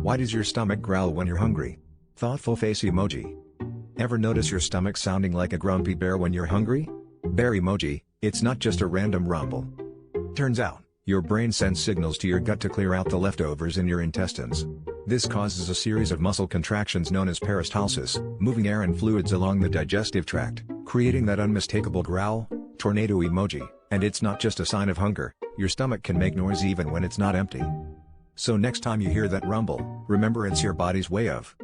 Why does your stomach growl when you're hungry? Thoughtful face emoji. Ever notice your stomach sounding like a grumpy bear when you're hungry? Bear emoji, it's not just a random rumble. Turns out, your brain sends signals to your gut to clear out the leftovers in your intestines. This causes a series of muscle contractions known as peristalsis, moving air and fluids along the digestive tract, creating that unmistakable growl, tornado emoji. And it's not just a sign of hunger, your stomach can make noise even when it's not empty. So next time you hear that rumble, remember it's your body's way of